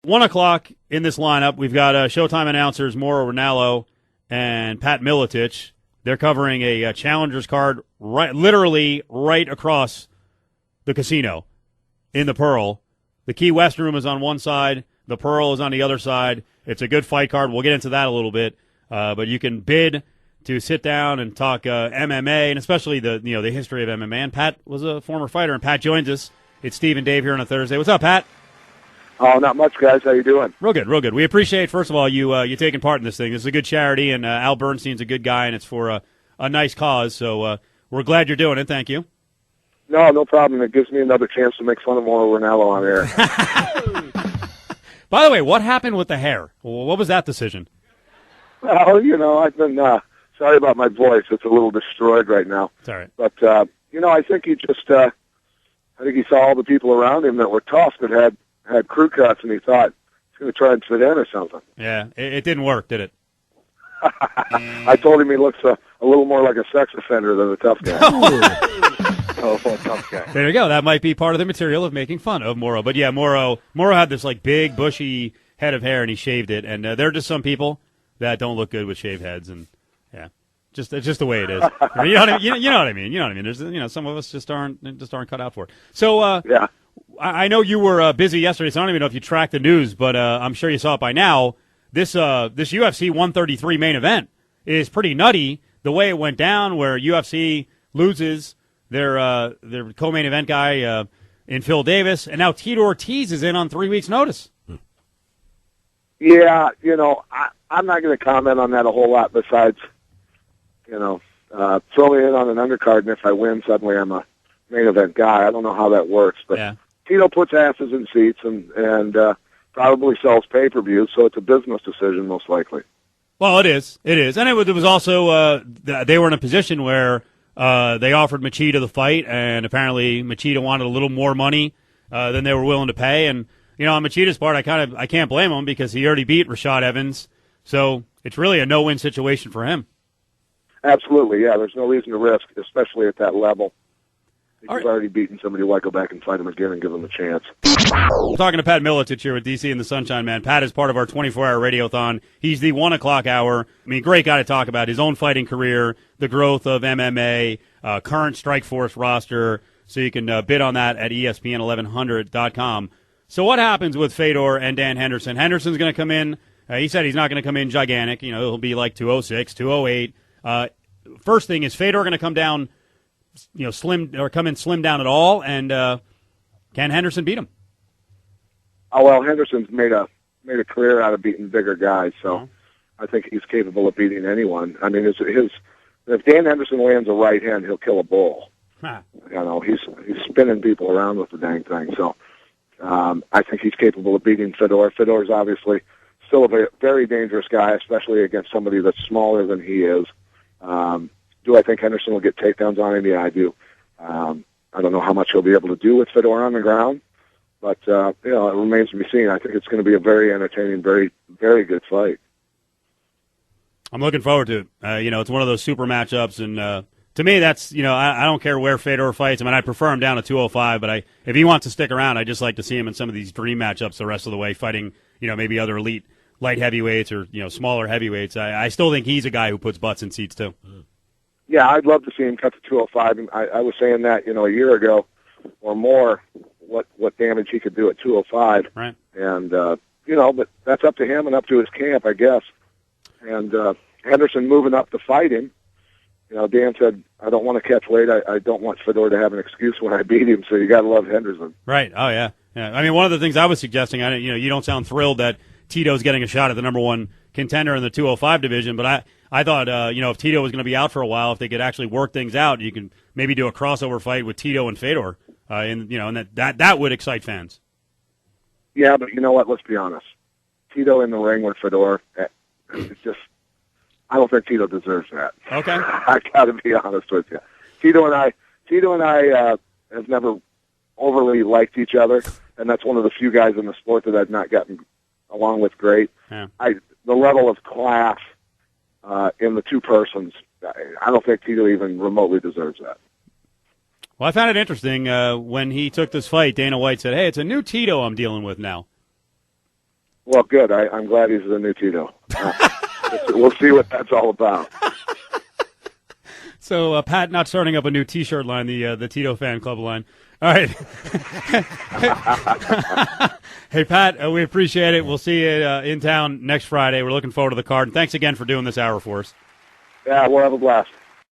1 o'clock in this lineup, we've got Showtime announcers Mauro Ranallo and Pat Militich. They're covering a Challengers card literally right across the casino in the Pearl. The Key West room is on one side. The Pearl is on the other side. It's a good fight card. We'll get into that a little bit. But you can bid to sit down and talk MMA, and especially the history of MMA. And Pat was a former fighter, and Pat joins us. It's Steve and Dave here on a Thursday. What's up, Pat? Oh, not much, guys. How you doing? Real good, real good. We appreciate, first of all, you taking part in this thing. This is a good charity, and Al Bernstein's a good guy, and it's for a nice cause. So we're glad you're doing it. Thank you. No problem. It gives me another chance to make fun of Mauro Ranallo on air. By the way, what happened with the hair? What was that decision? Well, I've been sorry about my voice. It's a little destroyed right now. It's all right. But I think he just I think he saw all the people around him that were tough that had crew cuts, and he thought he's going to try and fit in or something. Yeah, it didn't work, did it? I told him he looks a little more like a sex offender than a tough guy. Tough guy. There you go. That might be part of the material of making fun of Mauro. But yeah, Mauro had this like big, bushy head of hair, and he shaved it. And there are just some people that don't look good with shaved heads, and yeah, it's just the way it is. You know what I mean? You know what I mean? There's some of us just aren't cut out for it. So yeah. I know you were busy yesterday, so I don't even know if you tracked the news, but I'm sure you saw it by now. This UFC 133 main event is pretty nutty. The way it went down, where UFC loses their co-main event guy in Phil Davis, and now Tito Ortiz is in on 3 weeks' notice. Yeah, I'm not going to comment on that a whole lot. Besides, throw me in on an undercard, and if I win, suddenly I'm a main event guy. I don't know how that works, but yeah. Tito puts asses in seats and probably sells pay-per-views, so it's a business decision most likely. Well, it is, and it was also they were in a position where they offered Machida the fight, and apparently Machida wanted a little more money than they were willing to pay. And on Machida's part, I can't blame him because he already beat Rashad Evans, so it's really a no-win situation for him. Absolutely, yeah. There's no reason to risk, especially at that level. If All you've right. already beaten somebody, why go back and fight him again and give him a chance? We're talking to Pat Militich here with DC and the Sunshine Man. Pat is part of our 24-hour radiothon. He's the 1 o'clock hour. I mean, great guy to talk about his own fighting career, the growth of MMA, current Strikeforce roster. So you can bid on that at ESPN1100.com. So what happens with Fedor and Dan Henderson? Henderson's going to come in. He said he's not going to come in gigantic. He'll be like 206, 208. First thing is Fedor going to come down, slim or come in slim down at all, and can Henderson beat him? Oh well, Henderson's made a career out of beating bigger guys, so I think he's capable of beating anyone. I mean, if Dan Henderson lands a right hand, he'll kill a bull. Huh. He's spinning people around with the dang thing. So I think he's capable of beating Fedor. Fedor's obviously still a very, very dangerous guy, especially against somebody that's smaller than he is. Do I think Henderson will get takedowns on him? Yeah, I do. I don't know how much he'll be able to do with Fedor on the ground, but it remains to be seen. I think it's going to be a very entertaining, very, very good fight. I'm looking forward to it. It's one of those super matchups, and to me, that's I don't care where Fedor fights. I mean, I prefer him down to 205, but if he wants to stick around, I just like to see him in some of these dream matchups the rest of the way, fighting maybe other elite light heavyweights or smaller heavyweights. I still think he's a guy who puts butts in seats too. Yeah, I'd love to see him cut to 205. I was saying that a year ago or more, what damage he could do at 205. Right. And but that's up to him and up to his camp, I guess. And Henderson moving up to fight him. Dan said, I don't want to catch weight. I don't want Fedor to have an excuse when I beat him, so you got to love Henderson. Right. Oh, yeah. I mean, one of the things I was suggesting, you don't sound thrilled that Tito's getting a shot at the number one contender in the 205 division, but I thought, if Tito was going to be out for a while, if they could actually work things out, you can maybe do a crossover fight with Tito and Fedor, and that would excite fans. Yeah, but you know what? Let's be honest. Tito in the ring with Fedor, it's just, I don't think Tito deserves that. Okay. I got to be honest with you. Tito and I have never overly liked each other, and that's one of the few guys in the sport that I've not gotten along with great. Yeah. The level of class in the two persons, I don't think Tito even remotely deserves that. Well, I found it interesting when he took this fight. Dana White said, "Hey, it's a new Tito I'm dealing with now." Well, good. I'm glad he's the new Tito. We'll see what that's all about. So, Pat not starting up a new T-shirt line, the Tito fan club line. All right. Hey, Pat, we appreciate it. We'll see you in town next Friday. We're looking forward to the card. And thanks again for doing this hour for us. Yeah, we'll have a blast.